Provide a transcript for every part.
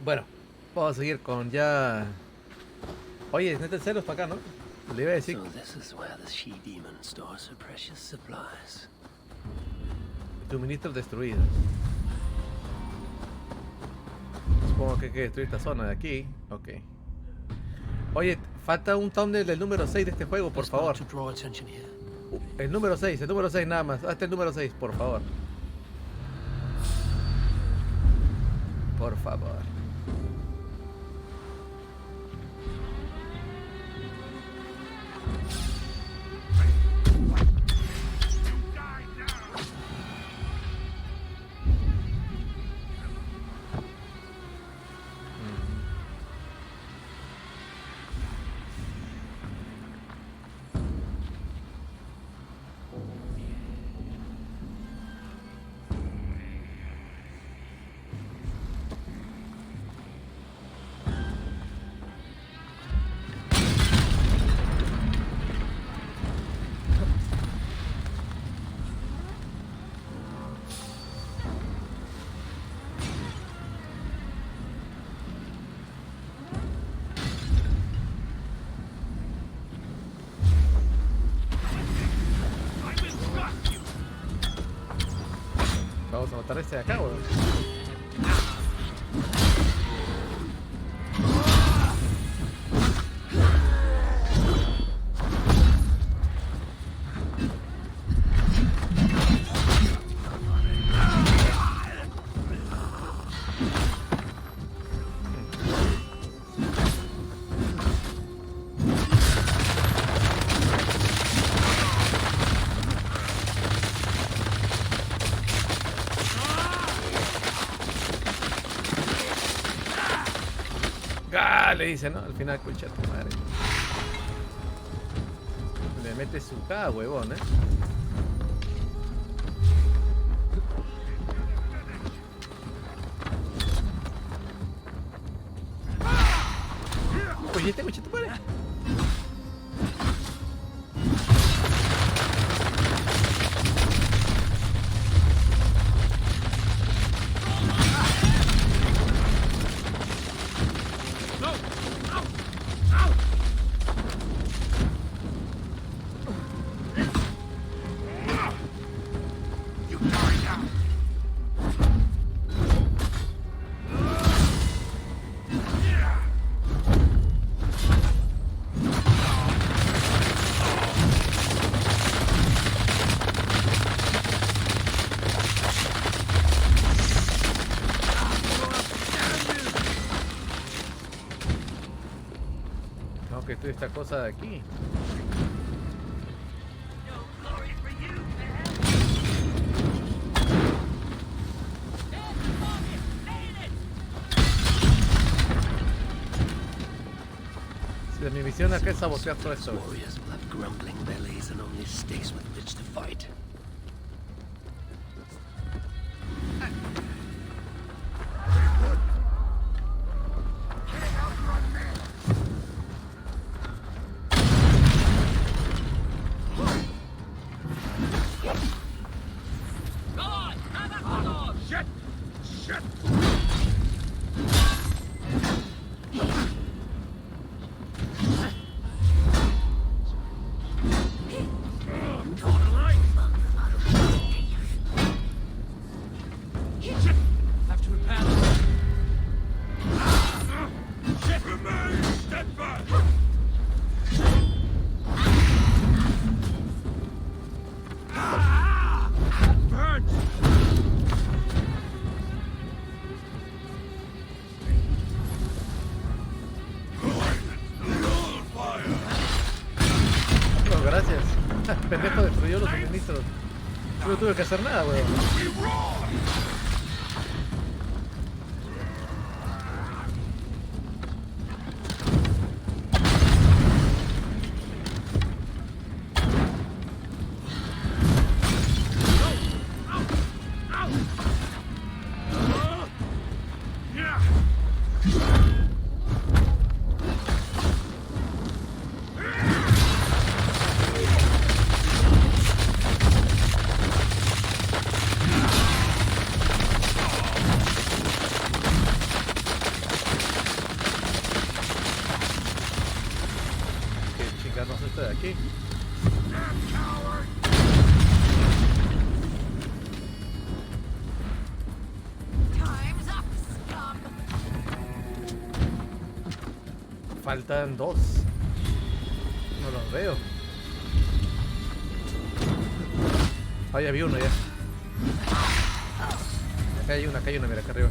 Bueno, vamos a seguir con ya... Oye, neta el celo está acá, ¿no? Le iba a decir... So this is where the she-demon stores her precious supplies. Suministros destruidos. Supongo que hay que destruir esta zona de aquí. Ok. Oye, falta un thumbnail del número 6 de este juego, por favor. El número 6 nada más. Hazte el número 6, por favor. Por favor. Vamos a matar a este de acá, weón. Le dice, ¿no? Al final, concha tu madre. Le mete su K, huevón, Oye, este concha tu madre. No, que estoy esta cosa de aquí. Si mi misión acá es sabotear todo esto. Warriors will have grumbling bellies and only sticks with which to fight. Gracias. Pendejo destruyó los suministros. Yo no tuve que hacer nada, weón. esto de aquí. Faltan dos. No los veo. Ah, ya vi uno ya. Acá hay una, mira, acá arriba.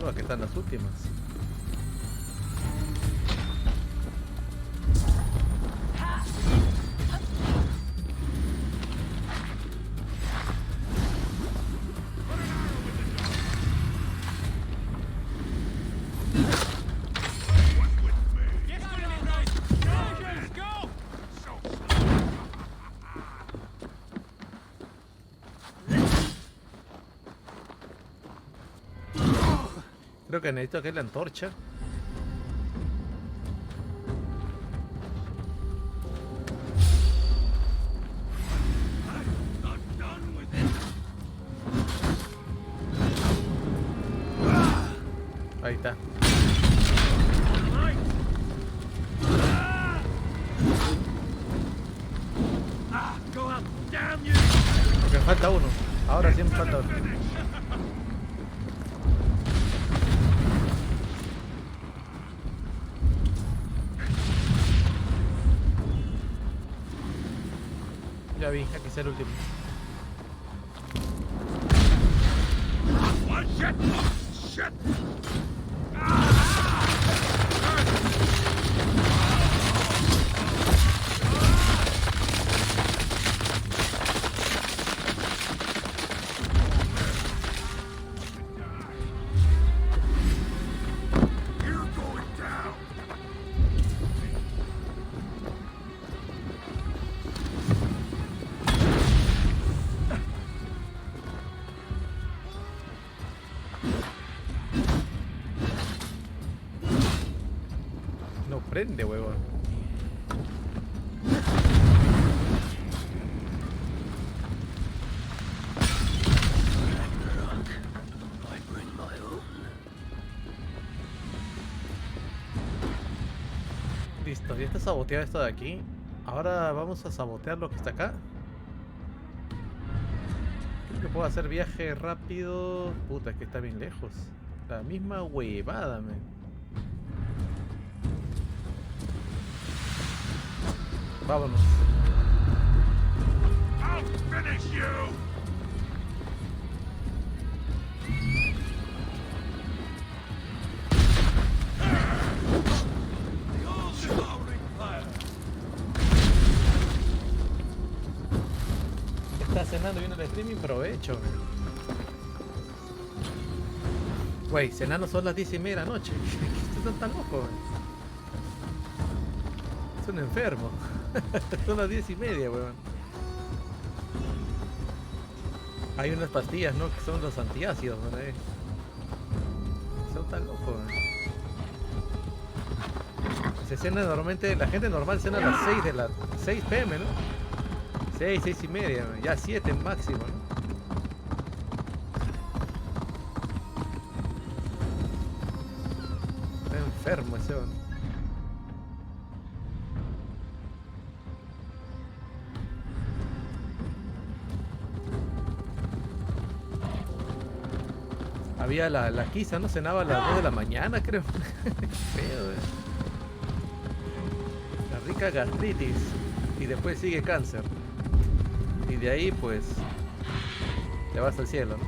No, aquí están las últimas. Creo que necesito que es la antorcha. Ahí está. Porque falta uno. Ahora sí me falta uno. Ya vi, aquí es el último. No prende, huevón. Listo, ya está saboteado esto de aquí. Ahora vamos a sabotear lo que está acá. Creo que puedo hacer viaje rápido. Puta, es que está bien lejos. La misma huevada, man. Vámonos. I'll finish you. Está cenando viendo el streaming, provecho. Güey, cenando son las 10:30 de la noche. Están tan locos. Son enfermos. Son las 10:30, weón. Hay unas pastillas, ¿no? Que son los antiácidos, weón. Son tan locos, weón. Se cena normalmente, la gente normal cena a las 6 p.m., ¿no? 6:30, ya 7 máximo, ¿no? Está enfermo ese, ¿no? Había la Kisa, ¿no? Cenaba a las 2 de la mañana, creo. Feo, La rica gastritis. Y después sigue cáncer. Y de ahí, pues, te vas al cielo, ¿no?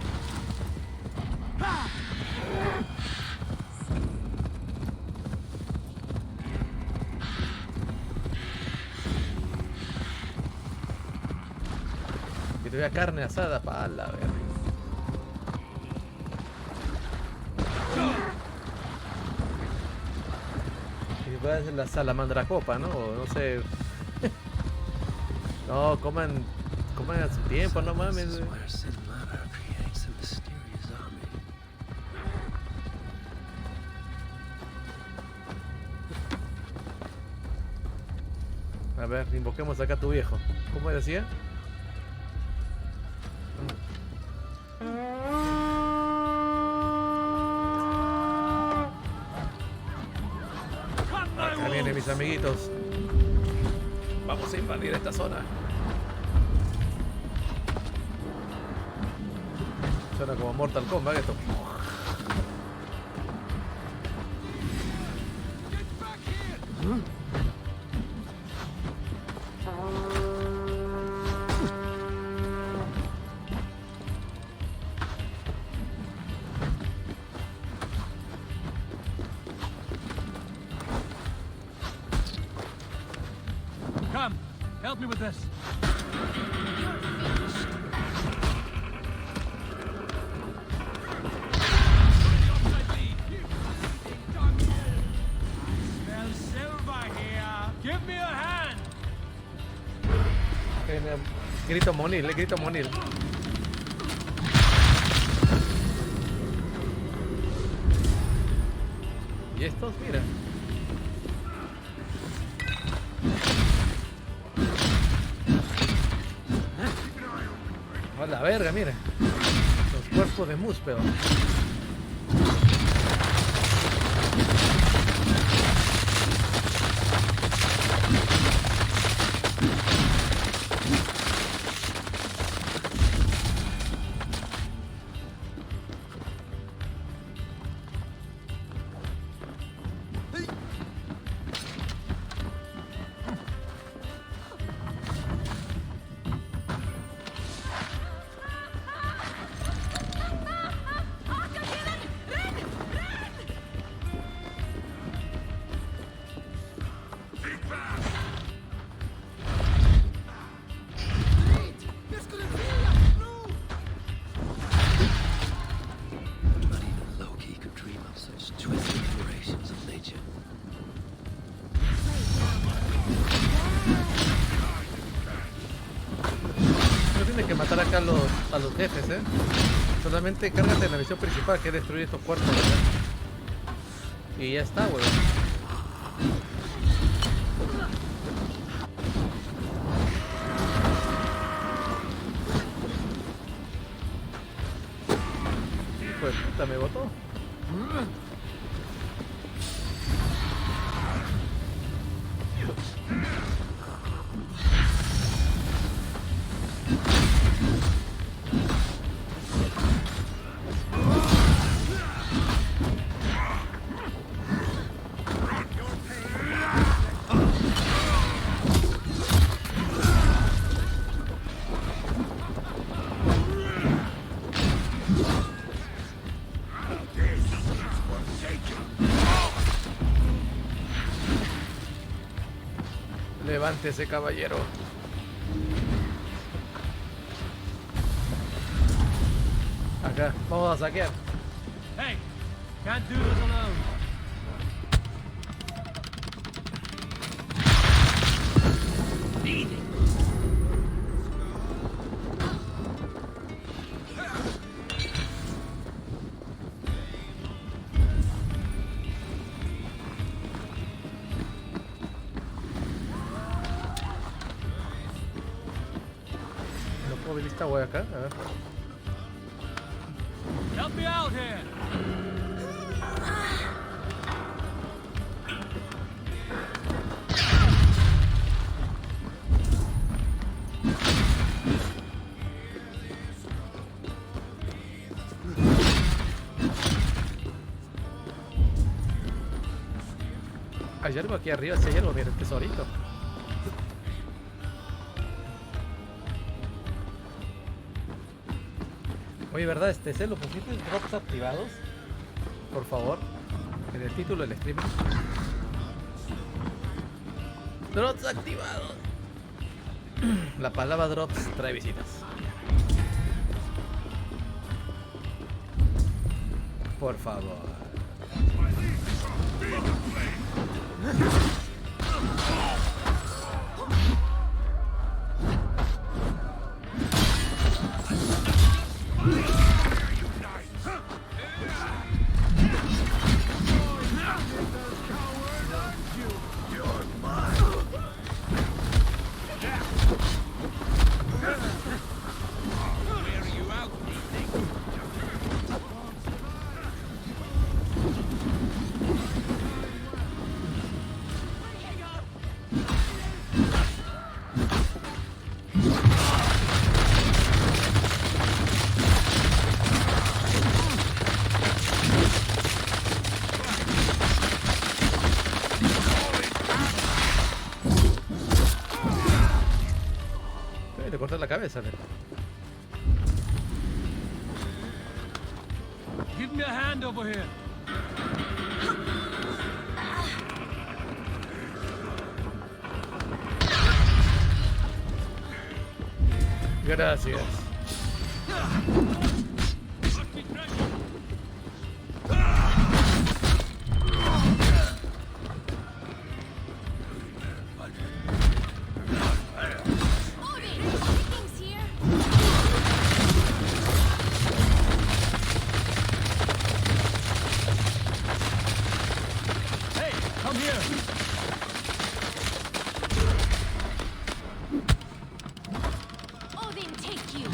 Y te vea carne asada, pa' la verga. Y va a ser la salamandra copa, ¿no? O no sé. No, coman a su tiempo, no mames. A ver, invoquemos acá a tu viejo. ¿Cómo decía? mis amiguitos. Vamos a invadir esta zona. Suena como Mortal Kombat esto. Come, help me with this. Smell silver here. Give me a hand. Grito monil, grito monil. Y estos, mira. A la verga, mira. Los cuerpos de Muspel. No tienes que matar acá a los jefes, solamente cárgate en la misión principal, que es destruir estos cuerpos, ¿verdad? Y ya está, weón. Pues puta, me botó. Levántese, caballero. Acá, vamos a saquear. Hey, can't do this alone. No puedo ver esta wea acá. A ver. Help me out here. Hay algo aquí arriba, si hay algo, mira, el tesorito. Oye, ¿verdad? ¿Se lo pusiste en drops activados? Por favor. En el título del streaming. Drops activados. La palabra drops trae visitas. Por favor. la cabeza. Give me a hand over here. Gracias. Hey, come here. Odin, take you.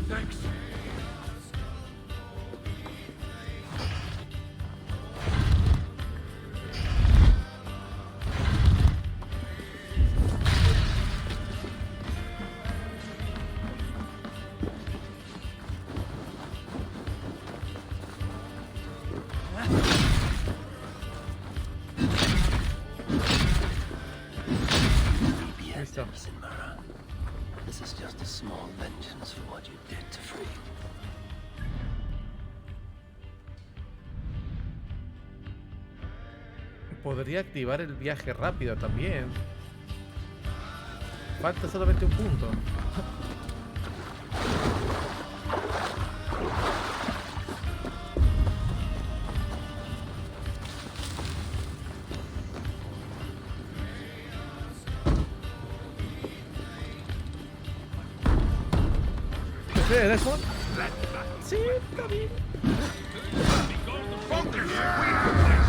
Thanks. Listo. This is just a small vengeance for what you did to Free. Podría activar el viaje rápido también. Falta solamente un punto. ¿Sí, Desmond? Sí, está bien.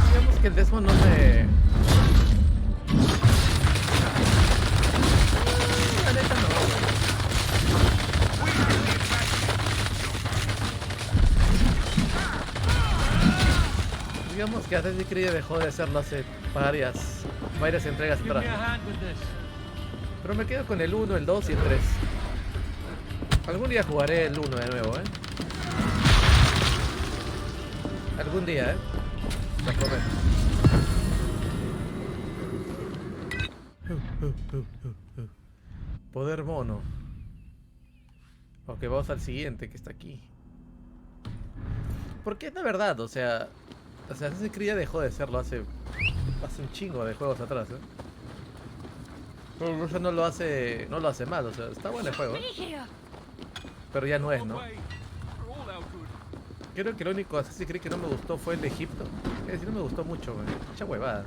Digamos que el Desmond no me... La neta no, güey. Digamos que Assassin's Creed dejó de hacerlo hace varias entregas Give atrás. me a hand with this. Pero me quedo con el 1, el 2 y el 3. Algún día jugaré el 1 de nuevo, Algún día, Lo prometo. Poder mono. Ok, vamos al siguiente que está aquí. Porque es la verdad, o sea, Assassin's Creed ya dejó de serlo hace un chingo de juegos atrás, Pero eso no lo hace mal, o sea, está bueno el juego, pero ya no es, ¿no? Away. We're all out good. Creo que lo único Assassin's Creed que no me gustó fue el de Egipto. Es decir, no me gustó mucho, güey. Mucha huevada.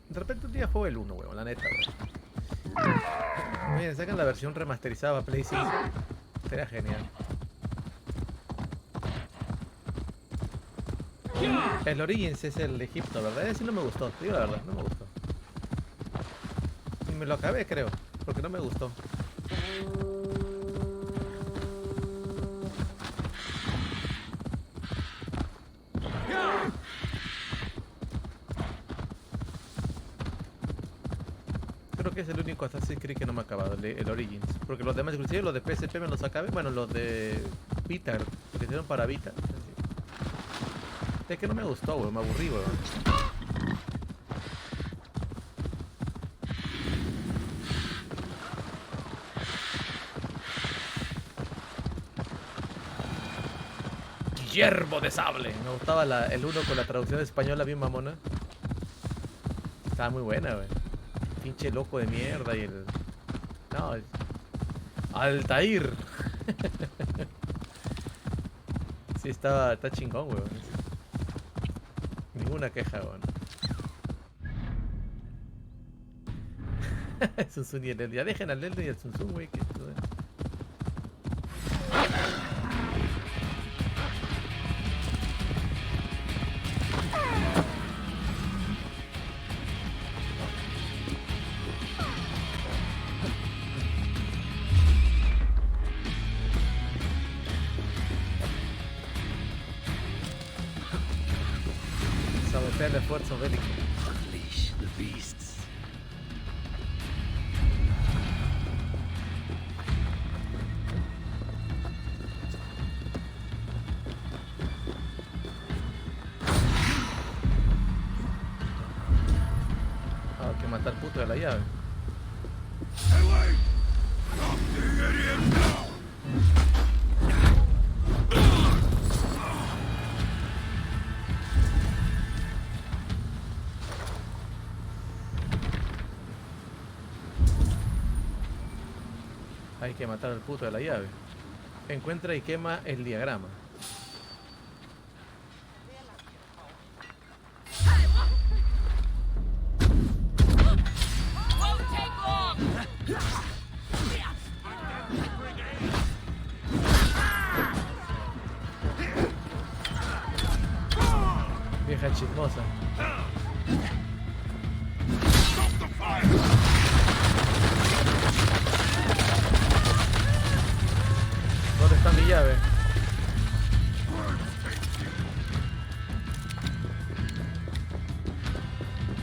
De repente un día juego el 1, weón, la neta, weón. Miren, sacan la versión remasterizada para Play 5. Sería genial. El Origins es el de Egipto, ¿verdad? Ese no me gustó, te digo la verdad, no me gustó. Y me lo acabé, creo, porque no me gustó. Creo que es el único Assassin's Creed que no me ha acabado, el Origins. Porque los demás, inclusive los de PSP me los acabé. Bueno, los de Vita, que hicieron para Vita. Es que no me gustó, weón, me aburrí, weón. Hierbo de sable. Me gustaba el 1 con la traducción española bien mamona. Estaba muy buena, weón. Pinche loco de mierda y el... No, Altair. Sí, está chingón, weón. Ninguna queja, weón. Sunsun y el Elden. Ya dejen al Elden y al Sunsun, güey. el esfuerzo bélico. Unleash the beasts. Ah, hay que matar al puto de la llave. Hay que matar al puto de la llave. Encuentra y quema el diagrama. Vieja chismosa. ¿Dónde está mi llave?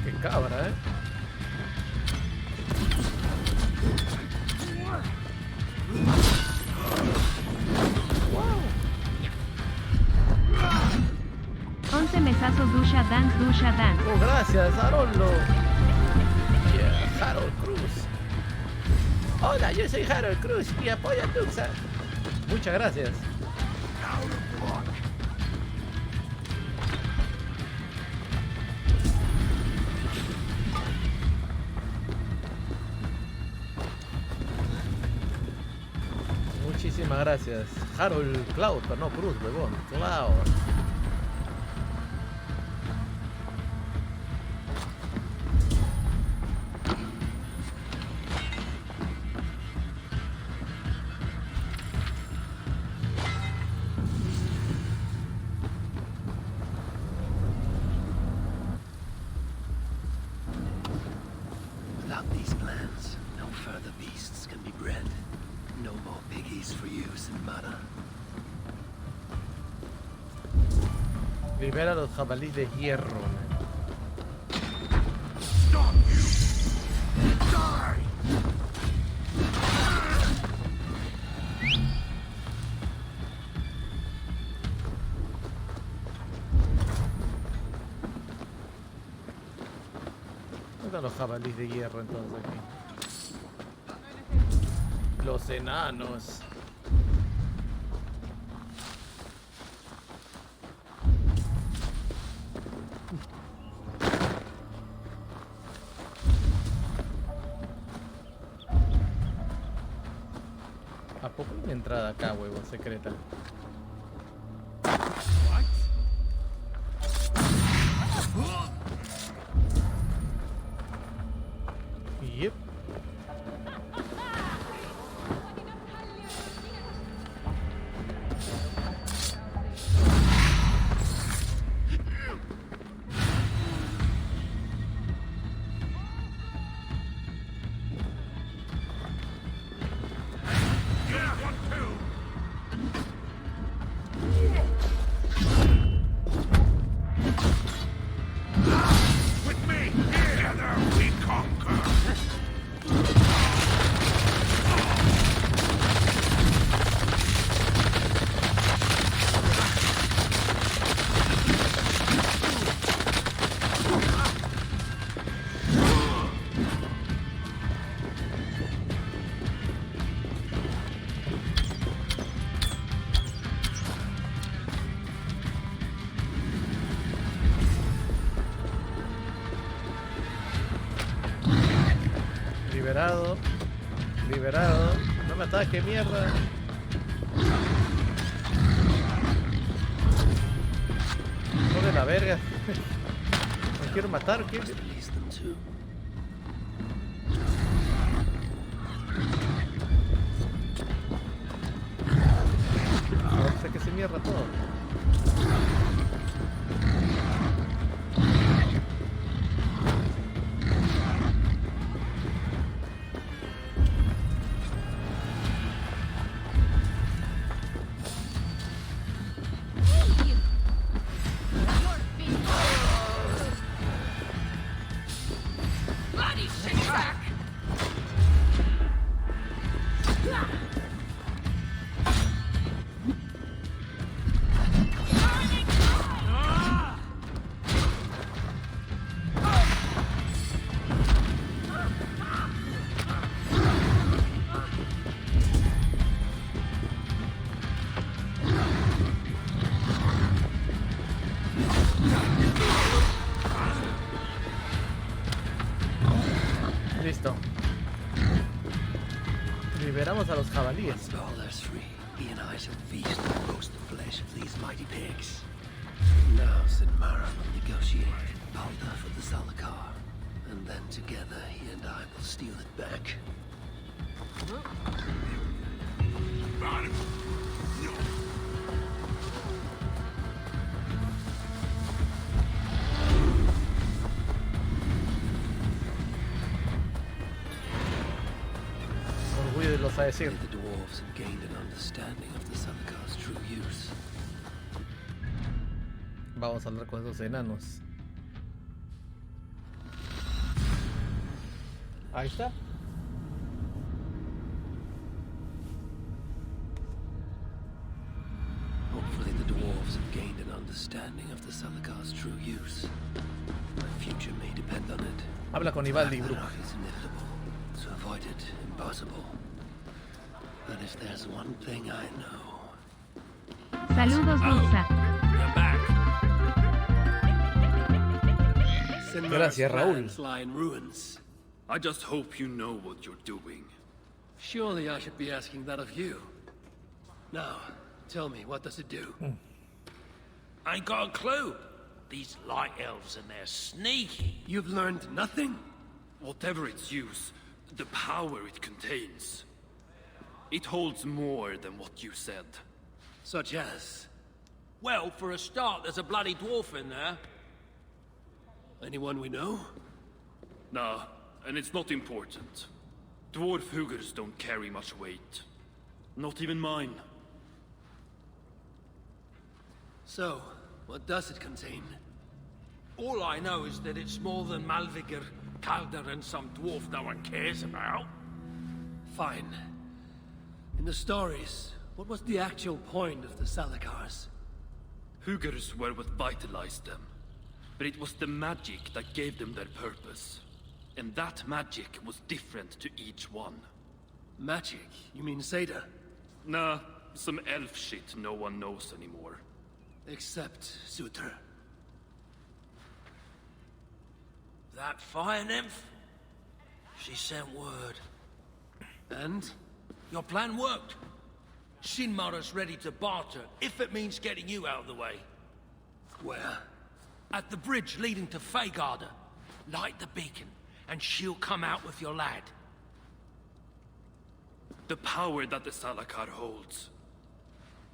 Qué cabra, Mesazos Dusha Dance. Oh, gracias, Haroldo. Yeah, Harold Cruz. Hola, yo soy Harold Cruz y apoyo a Duxa. Muchas gracias. Muchísimas gracias. Harold Cloud, pero no Cruz, huevón. Cloud. Without these plans, no further beasts can be bred. No more piggies for use in Mara. Libera a los jabalíes de hierro. Stop you! Die! ¿Dónde están los jabalíes de hierro entonces aquí? Los enanos. ¿A poco hay una entrada acá, huevo, secreta? What? Yep. Yeah, one, two! With me! Together we conquer! Liberado. Liberado. No me ataque, mierda. No de la verga. Me quiero matar, ¿qué? Must release them too. No sé que se mierda todo. Listo. Liberamos a los jabalíes. Once Balder's free, he and I shall feast and roast the flesh of these mighty pigs. Now St. Mara will negotiate Balder for the Zalakar, and then together he and I will steal it back. Orgullos a decir. The dwarves have gained an understanding of the Zalakar's true use. Vamos a hablar con esos enanos. Ahí está. Hopefully the dwarves have gained an understanding of the Zalakar's true use. My future may depend on it. Habla con Ivaldi, Brook. Ragnarok is inevitable. To avoid it, impossible. But if there's one thing I know... Saludos, Duxa. You're back. Gracias, Raúl. plans lie in ruins. I just hope you know what you're doing. Surely I should be asking that of you. Now, tell me, what does it do? I ain't got a clue. These light elves and they're sneaky. You've learned nothing? Whatever its use, the power it contains, it holds more than what you said. Such as? Well, for a start, there's a bloody dwarf in there. Anyone we know? Nah, and it's not important. Dwarf Hugers don't carry much weight. Not even mine. So, what does it contain? All I know is that it's more than Malvigr, Kaldr, and some dwarf no one cares about. Fine. In the stories, what was the actual point of the Zalakars? Hugers were what vitalized them. But it was the magic that gave them their purpose. And that magic was different to each one. Magic? You mean Seda? Nah, some elf shit no one knows anymore. Except Sutra. That fire nymph? She sent word. And? Your plan worked. Shinmara's ready to barter, if it means getting you out of the way. Where? At the bridge leading to Feygarda. Light the beacon, and she'll come out with your lad. The power that the Zalakar holds,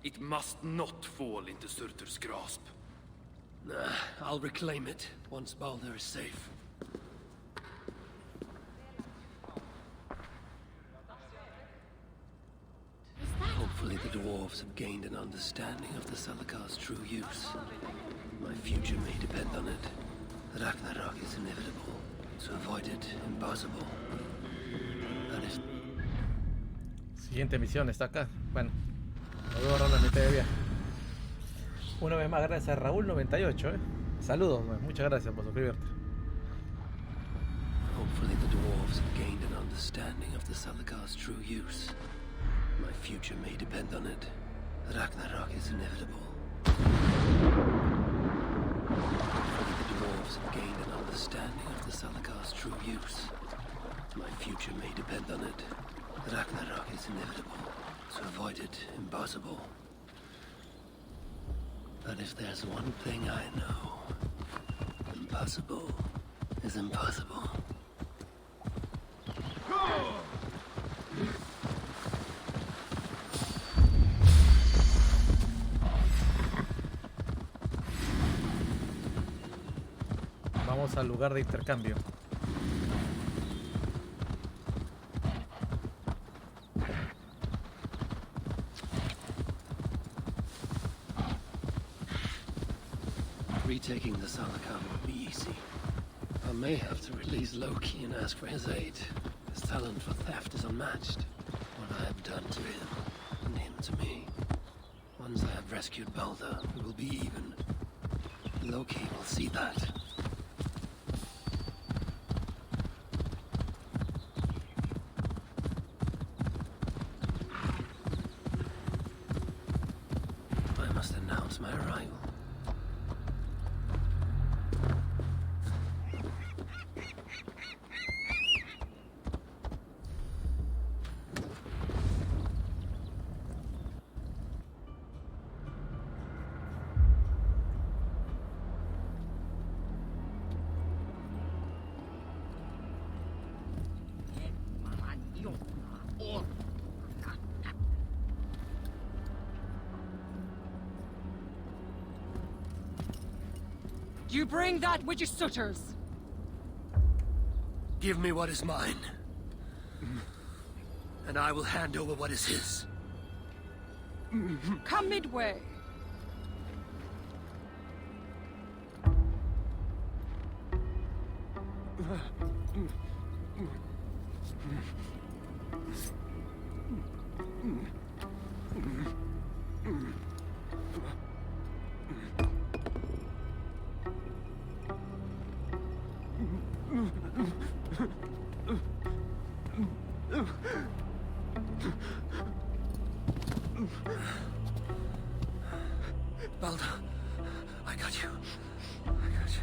it must not fall into Surtur's grasp. Nah, I'll reclaim it once Balder is safe. Hopefully the dwarves have gained an understanding of the Zalakar's true use. My future may depend on it. Ragnarok is inevitable. To avoid it, impossible. And if... Siguiente misión está acá. Bueno, nos vemos ahora en la mitad de viaje. Una vez más, gracias a Raúl98. Saludos, muchas gracias por suscribirte. Hopefully the dwarves have gained an understanding of the Zalakar's true use. My future may depend on it. Ragnarok is inevitable. Hopefully the dwarves have gained an understanding of the Zalakar's true use. My future may depend on it. Ragnarok is inevitable. To avoid it, impossible. But if there's one thing I know, impossible is impossible. Vamos al lugar de intercambio. Retaking the Zalakar won't be easy. I may have to release Loki and ask for his aid. His talent for theft is unmatched. What I have done to him, and him to me. Once I have rescued Balder, we will be even. Loki will see that. I must announce my arrival. You bring that which is Sutter's. Give me what is mine, and I will hand over what is his. Come midway. Balda, I got you. I got you.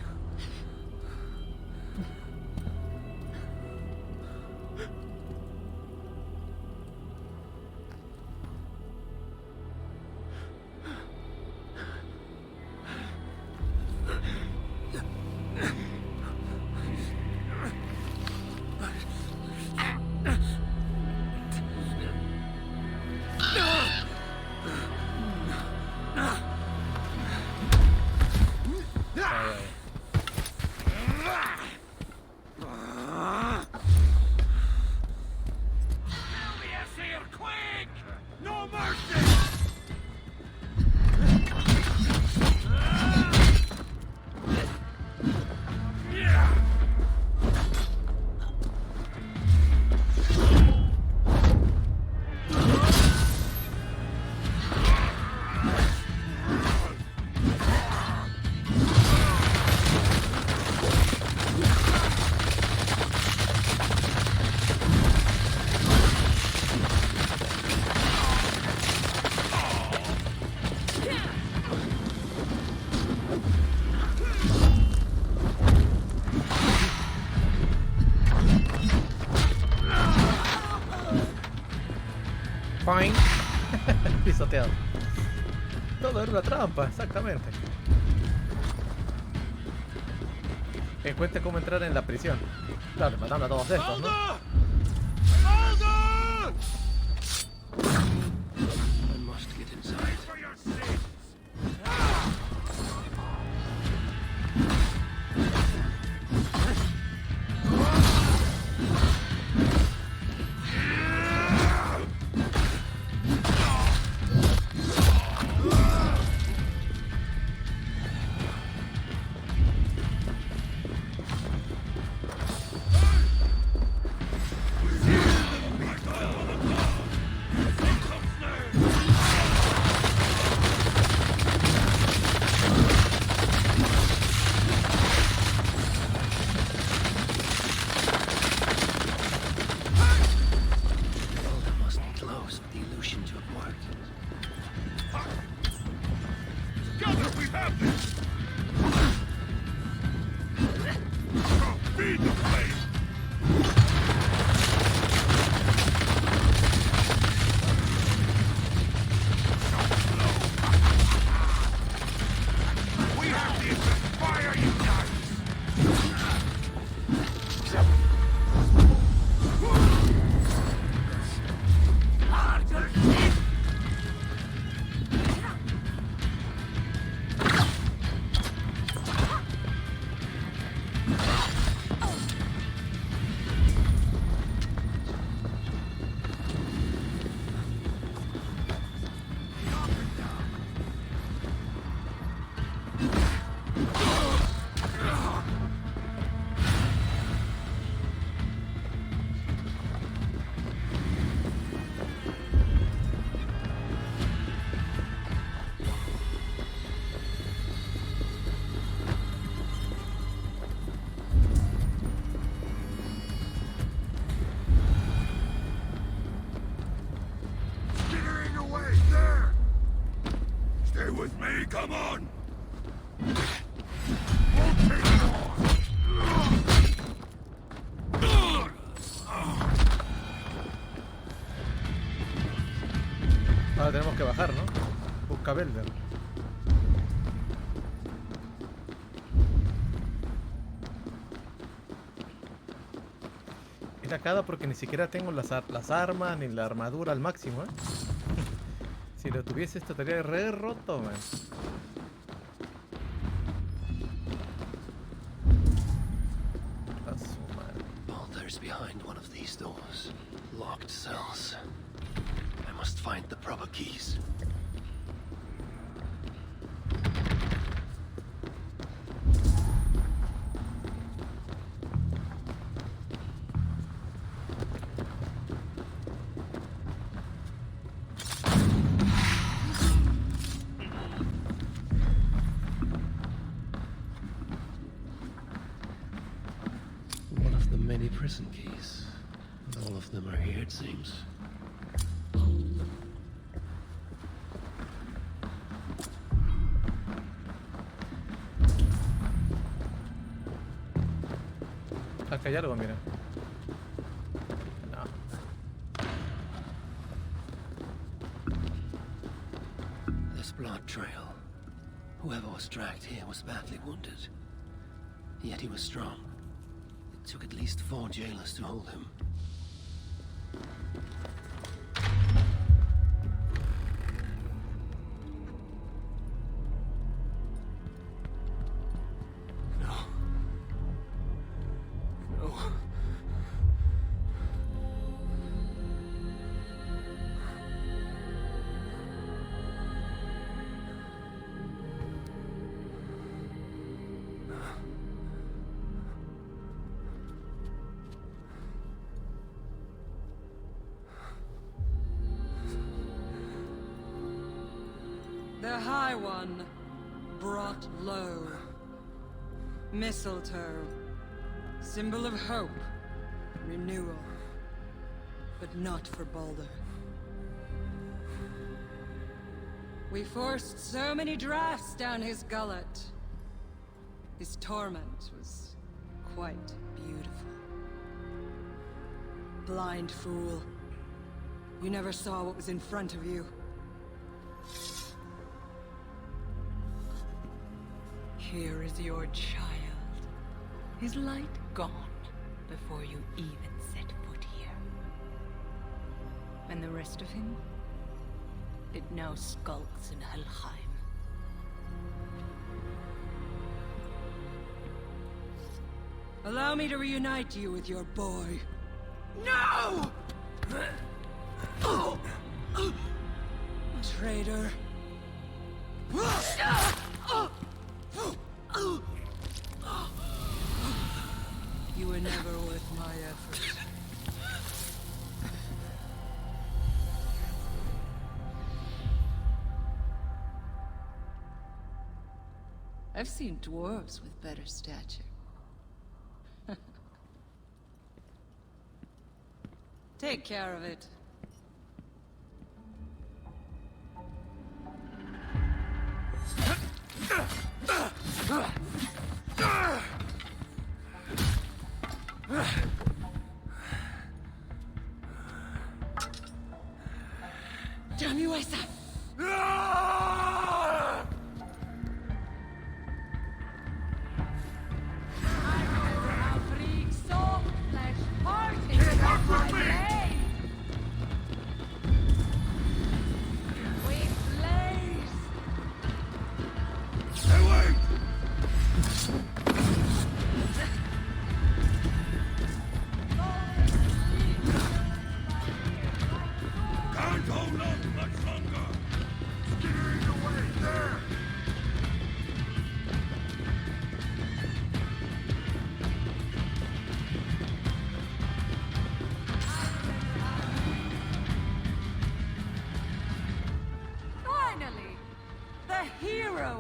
Fine. Pisoteado. Todo era una trampa, exactamente. Encuentre cómo entrar en la prisión. Claro, matando a todos estos, ¿no? I must get inside. Come on! Ahora tenemos que bajar, ¿no? Busca Belder. Es la cagada porque ni siquiera tengo las armas ni la armadura al máximo, ¿eh? Si lo tuviese, esto estaría re roto, man. is behind one of these doors. Locked cells. I must find the proper keys. One of the many prison keys. All of them are here, it seems. Acá hay algo, mira. No. This blood trail. Whoever was dragged here was badly wounded. Yet he was strong. It took at least 4 jailers to hold him. No. No. The High One brought low. Mistletoe, symbol of hope, renewal, but not for Baldur. We forced so many drafts down his gullet. His torment was quite beautiful. Blind fool. You never saw what was in front of you. Here is your child. His light gone before you even set foot here. And the rest of him? It now skulks in Helheim. Allow me to reunite you with your boy. No! Traitor. You were never worth my effort. I've seen dwarves with better stature. Take care of it. Damn you, Asa!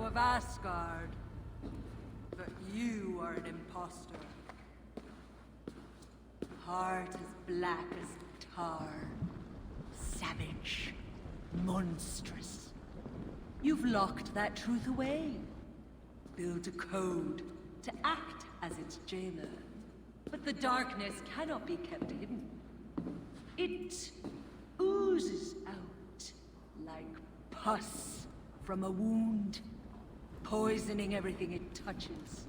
Of Asgard, but you are an imposter. Heart as black as tar, savage, monstrous. You've locked that truth away, built a code to act as its jailer. But the darkness cannot be kept hidden. It oozes out like pus from a wound, poisoning everything it touches.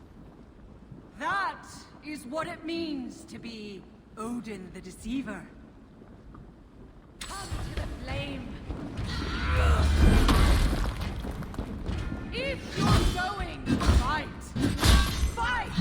That is what it means to be Odin the Deceiver. Come to the flame. If you're going to fight, fight!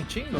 chingo.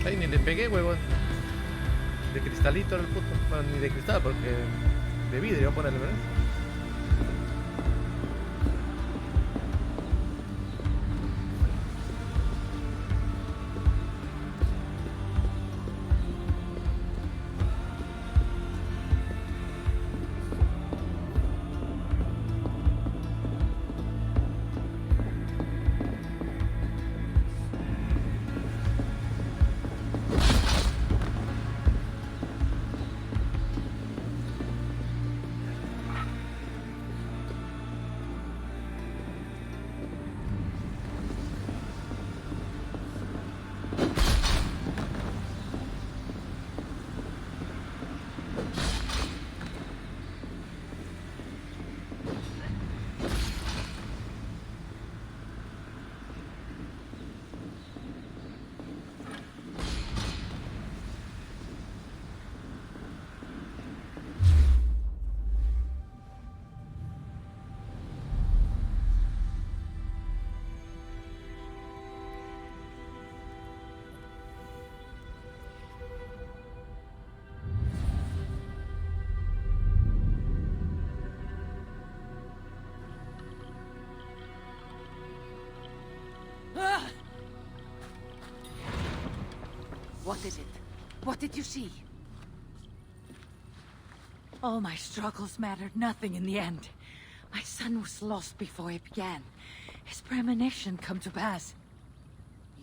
Ay, ni le pegué, huevón. De cristalito era el puto. Bueno, ni de cristal, porque de vidrio voy a ponerle, ¿verdad? What did you see? All my struggles mattered nothing in the end. My son was lost before it began. His premonition come to pass.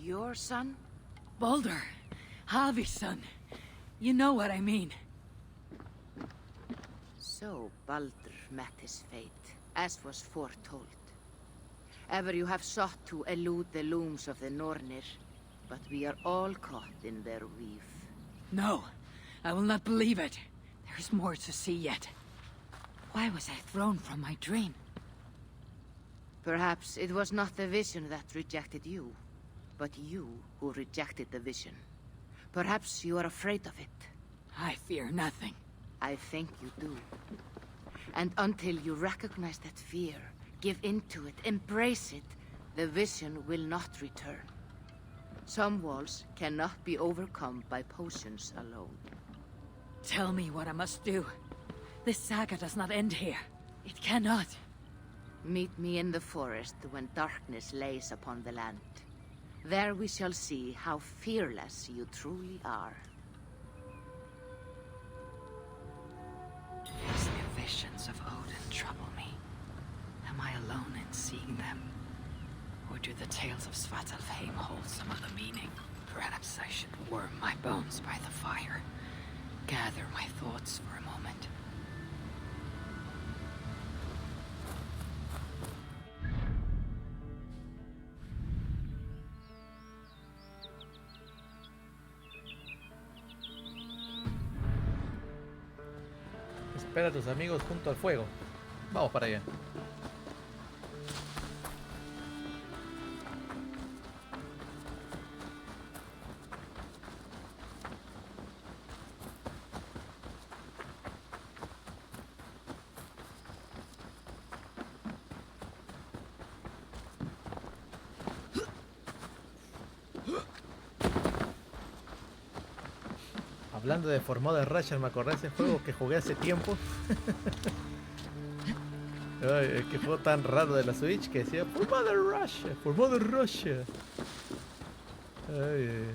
Your son? Baldur, Havi's son. You know what I mean. So Baldur met his fate, as was foretold. Ever you have sought to elude the looms of the Nornir, but we are all caught in their weave. No, I will not believe it. There is more to see yet. Why was I thrown from my dream? Perhaps it was not the vision that rejected you, but you who rejected the vision. Perhaps you are afraid of it. I fear nothing. I think you do. And until you recognize that fear, give in to it, embrace it, the vision will not return. Some walls cannot be overcome by potions alone. Tell me what I must do. This saga does not end here. It cannot. Meet me in the forest when darkness lays upon the land. There we shall see how fearless you truly are. These new visions of Odin trouble me. Am I alone in seeing them? Or do the tales of Svartalfheim hold some other meaning? Perhaps I should warm my bones by the fire. Gather my thoughts for a moment. Espera a tus amigos junto al fuego. Vamos para allá. Hablando de For Mother Russia, me acordé de ese juego que jugué hace tiempo. Ay, qué juego tan raro de la Switch que decía For Mother Russia, For Mother Russia. Ay,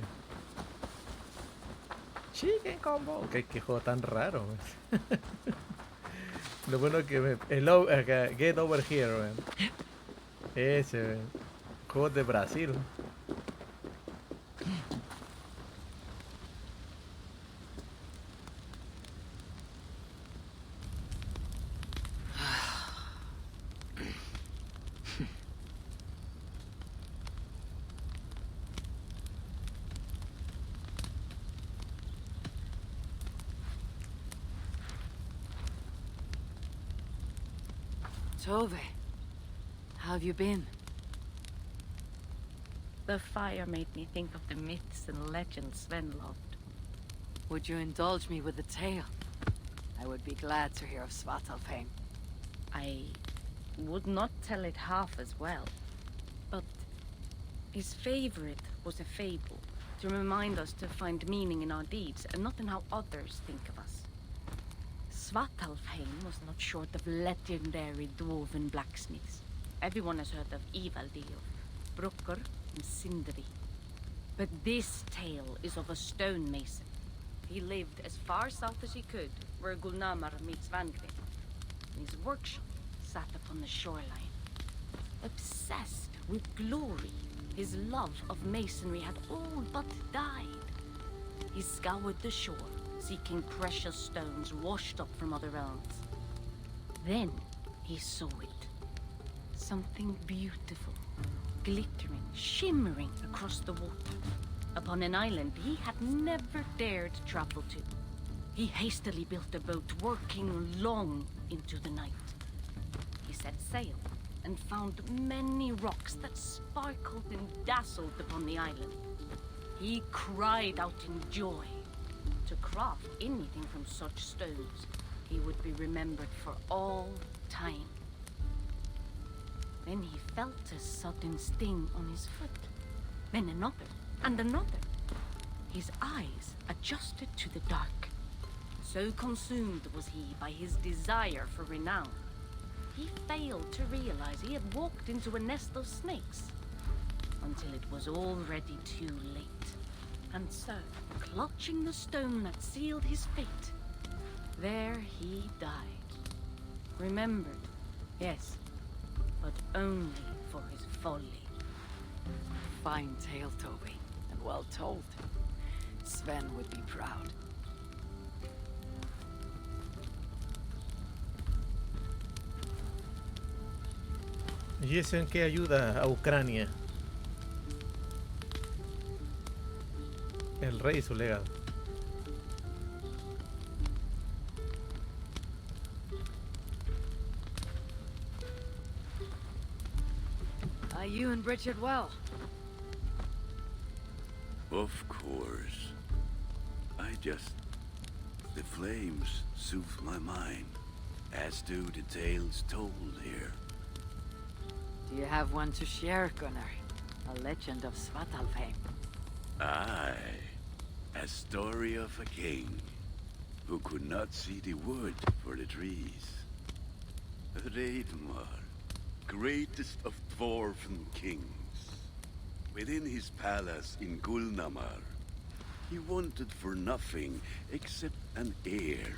Chicken Combo. Qué juego tan raro. Lo bueno que Get Over Here, man. Ese, man. Juego de Brasil. Tove, how have you been? The fire made me think of the myths and legends Sven loved. Would you indulge me with a tale? I would be glad to hear of Svartalfheim. I would not tell it half as well, but his favorite was a fable, to remind us to find meaning in our deeds and not in how others think of us. Svartalfheim was not short of legendary dwarven blacksmiths. Everyone has heard of Ivaldi, of Brucker and Sindri. But this tale is of a stonemason. He lived as far south as he could, where Gulnamar meets Vangrim. His workshop sat upon the shoreline. Obsessed with glory, his love of masonry had all but died. He scoured the shore, seeking precious stones washed up from other realms. Then he saw it. Something beautiful, glittering, shimmering across the water, upon an island he had never dared travel to. He hastily built a boat, working long into the night. He set sail and found many rocks that sparkled and dazzled upon the island. He cried out in joy. To craft anything from such stones, he would be remembered for all time. Then he felt a sudden sting on his foot. Then another, and another. His eyes adjusted to the dark. So consumed was he by his desire for renown, he failed to realize he had walked into a nest of snakes, until it was already too late. And so, clutching the stone that sealed his fate, there he died. Remembered, yes, but only for his folly. Fine tale, Toby, and well told. Sven would be proud. ¿Y eso en qué ayuda a Ucrania? El rey y su legado. Are you and Richard well? Of course. The flames soothe my mind, as do the tales told here. Do you have one to share, Gunnar? A legend of Svartalfheim. Aye. A story of a king who could not see the wood for the trees. Ragnarok, greatest of dwarven kings. Within his palace in Gulnamar, he wanted for nothing except an heir.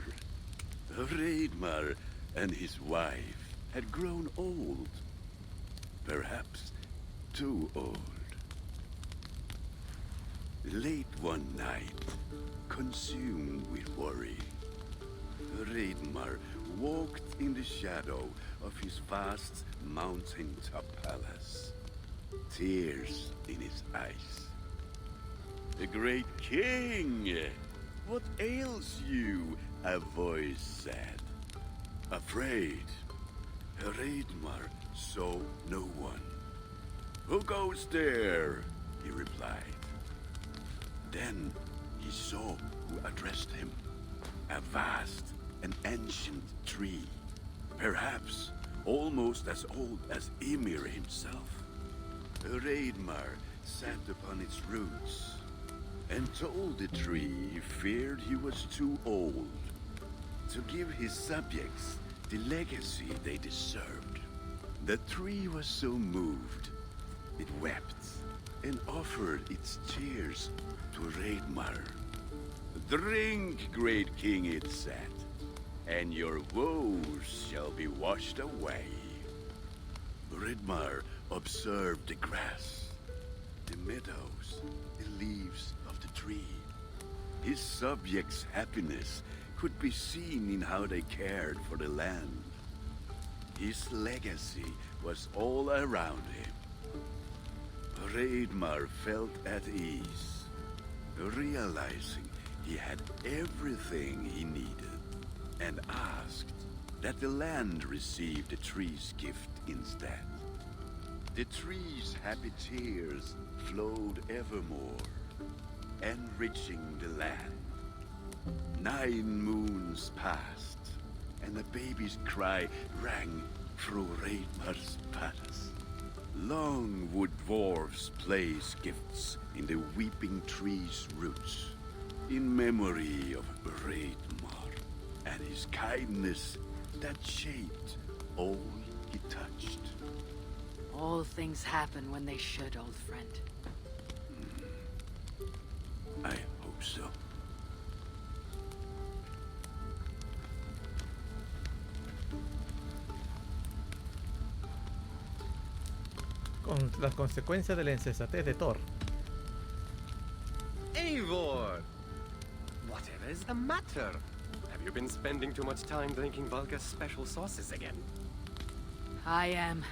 Ragnarok and his wife had grown old. Perhaps too old. Late one night, consumed with worry, Ragnarok walked in the shadow of his vast mountain-top palace, tears in his eyes. The great king! What ails you? A voice said. Afraid, Ragnarok saw no one. Who goes there? He replied. Then he saw who addressed him. A vast and ancient tree, perhaps almost as old as Ymir himself. Ragnarok sat upon its roots and told the tree he feared he was too old to give his subjects the legacy they deserved. The tree was so moved, it wept and offered its tears to Ragnarok. Drink, great king, it said, and your woes shall be washed away. Ragnarok observed the grass, the meadows, the leaves of the tree. His subjects' happiness could be seen in how they cared for the land. His legacy was all around him. Ragnarok felt at ease, realizing he had everything he needed, and asked that the land receive the tree's gift instead. The tree's happy tears flowed evermore, enriching the land. 9 moons passed, and the baby's cry rang through Ragnarok's palace. Long would dwarves place gifts in the weeping tree's roots, in memory of Ragnarok and his kindness that shaped all he touched. All things happen when they should, old friend. I hope so. Con las consecuencias de la insensatez de Thor. Eivor! Whatever is the matter? Have you been spending too much time drinking Valka's special sauces again? I am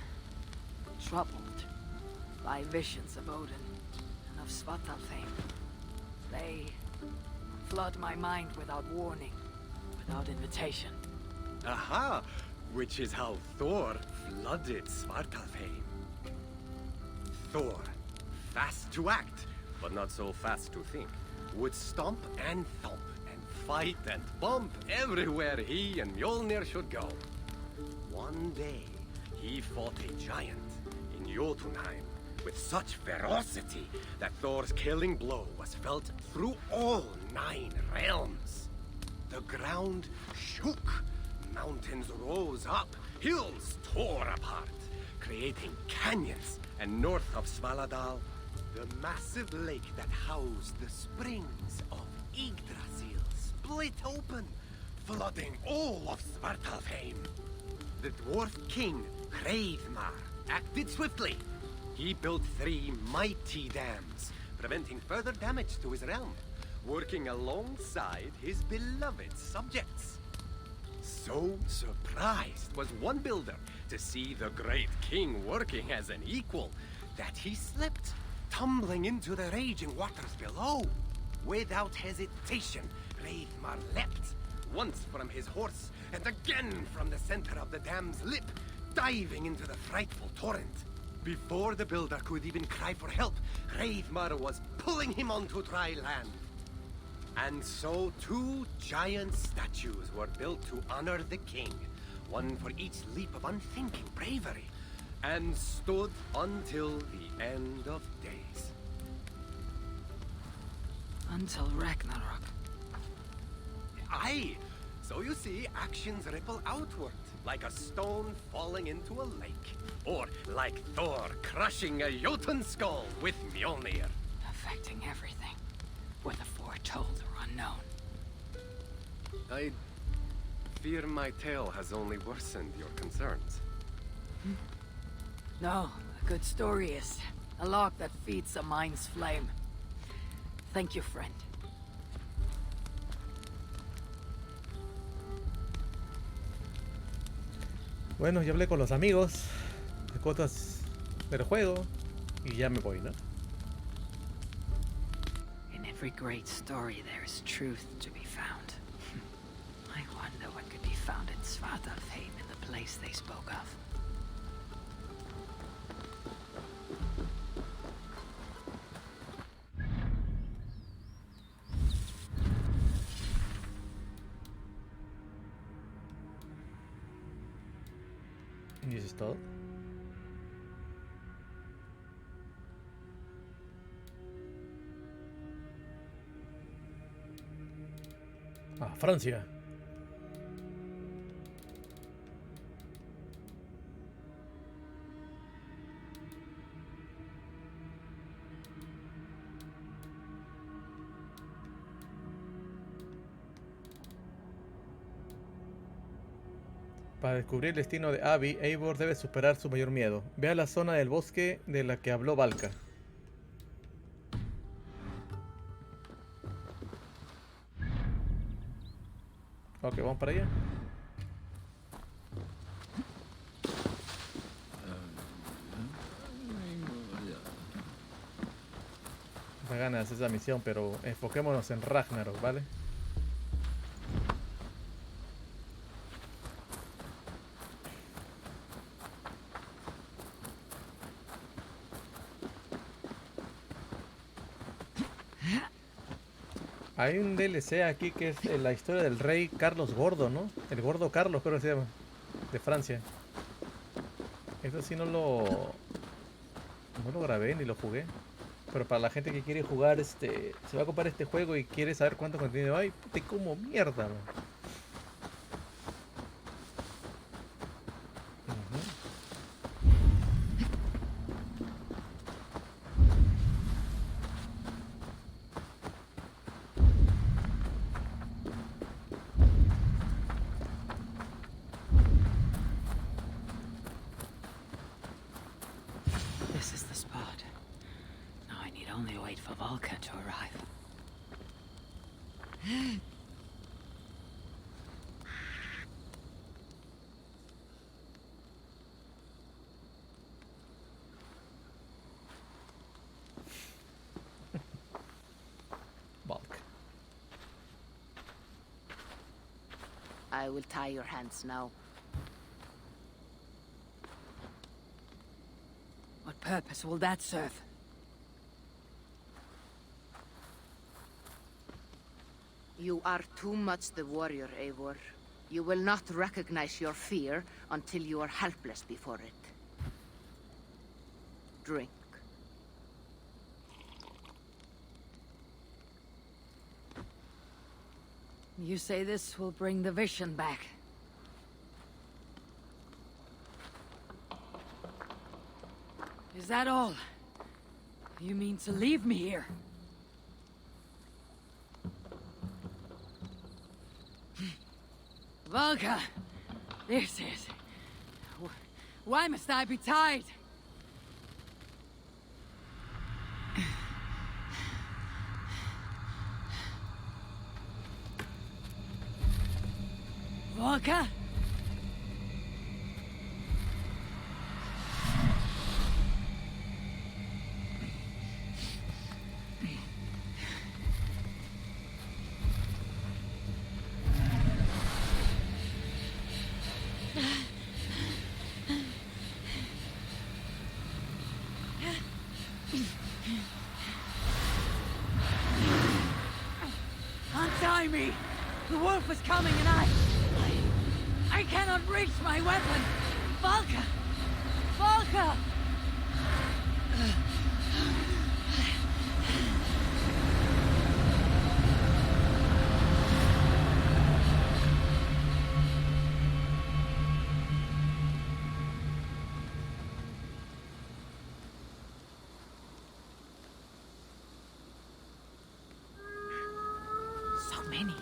troubled by visions of Odin and of Svartalfheim. They flood my mind without warning, without invitation. Aha! Which is how Thor flooded Svartalfheim. Thor, fast to act, but not so fast to think, would stomp and thump and fight and bump everywhere he and Mjolnir should go. One day, he fought a giant in Jotunheim with such ferocity that Thor's killing blow was felt through all 9 realms. The ground shook, mountains rose up, hills tore apart, creating canyons, and north of Svaladal, The massive lake that housed the springs of Yggdrasil split open, flooding all of Svartalfheim. The dwarf king, Hreidmar, acted swiftly. He built 3 mighty dams, preventing further damage to his realm, working alongside his beloved subjects. So surprised was one builder to see the great king working as an equal that he slipped, tumbling into the raging waters below. Without hesitation, Hreidmar leapt, once from his horse and again from the center of the dam's lip, diving into the frightful torrent. Before the builder could even cry for help, Hreidmar was pulling him onto dry land. And so 2 giant statues were built to honor the king, one for each leap of unthinking bravery, and stood until the end of days. Until Ragnarok. Aye! So you see, actions ripple outward, like a stone falling into a lake. Or like Thor crushing a Jotun skull with Mjolnir. Affecting everything, whether foretold or unknown. I fear my tale has only worsened your concerns. No, a good story is a log that feeds a mind's flame. Thank you, friend. Bueno, ya hablé con los amigos de cosas del juego y ya me voy, ¿no? In every great story there is truth to be found. I wonder what could be found in Svartalfheim, in the place they spoke of. ¿Y eso es todo? Ah, Francia. Para descubrir el destino de Abby, Eivor debe superar su mayor miedo. Ve a la zona del bosque de la que habló Valka. Ok, vamos para allá. Da ganas esa misión, pero enfoquémonos en Ragnarok, ¿vale? Hay un DLC aquí que es la historia del rey Carlos Gordo, ¿no? El Gordo Carlos, creo que se llama. De Francia. Eso sí no lo grabé ni lo jugué. Pero para la gente que quiere jugar, se va a comprar este juego y quiere saber cuánto contenido hay, te como mierda, man. This is the spot. Now I need only wait for Valka to arrive. Bulk. I will tie your hands now. What purpose will that serve? You are too much the warrior, Eivor. You will not recognize your fear until you are helpless before it. Drink. You say this will bring the vision back. Is that all? You mean to leave me here? Volga, this is... Why must I be tied? Volga? Untie me! The wolf is coming and I cannot reach my weapon! Volga! Volga! So many.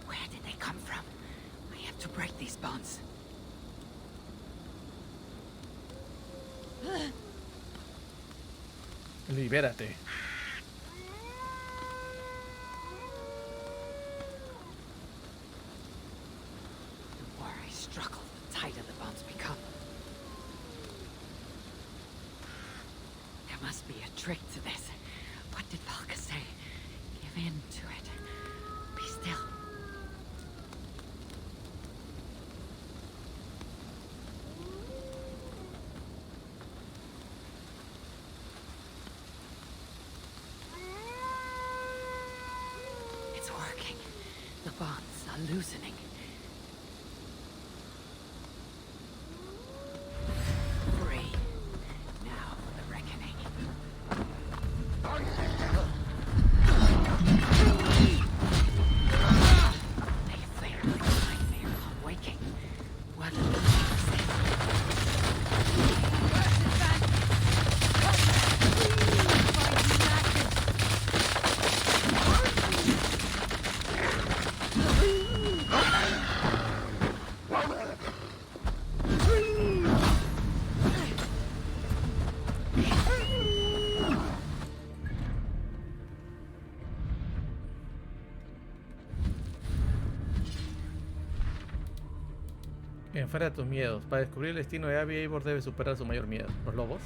Where did they come from? I have to break these bonds. Libérate. The more I struggle, the tighter the bonds become. There must be a trick to this. What did Valka say? Give in to it. Be still. It's working. The bonds are loosening. Free. Now for the reckoning. They flare like a nightmare upon waking. What a Enfrenta tus miedos. Para descubrir el destino de Abby, Eivor debe superar su mayor miedo. ¿Los lobos?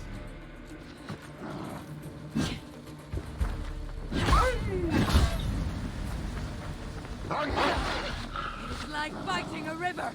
It's like fighting a river.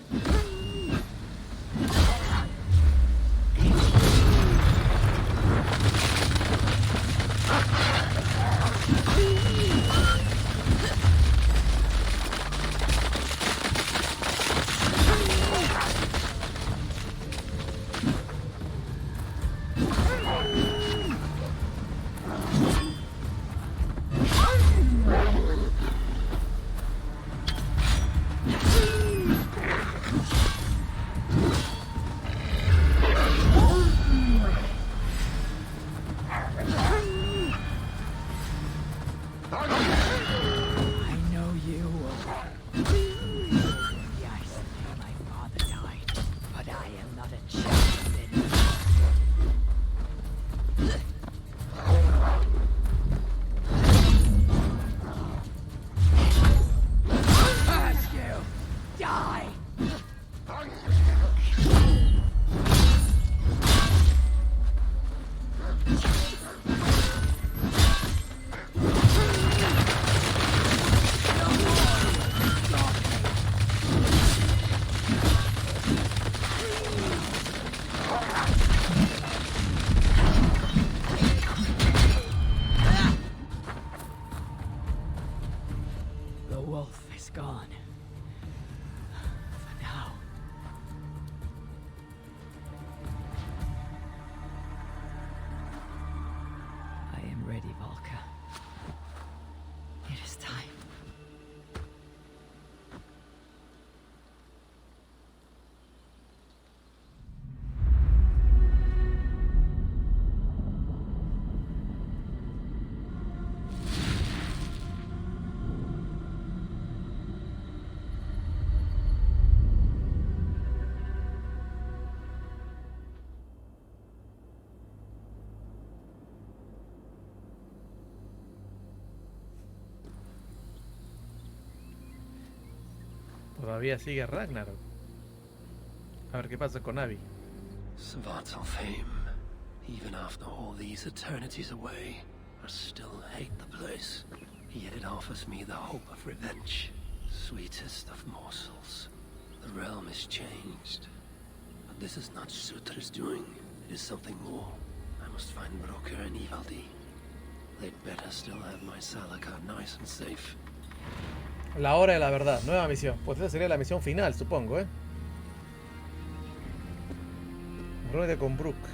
Todavía sigue Ragnarok. A ver qué pasa con Abby. Svartalfheim, even after all these eternities away, I still hate the place. Yet it offers me the hope of revenge. Sweetest of morsels. The realm is changed. But this is not Sutra's doing. It is something more. I must find Broker and Ivaldi. They'd better still have my Salakar nice and safe. La hora de la verdad, nueva misión. Pues esa sería la misión final, supongo, ¿eh? Reúnete con Brooke.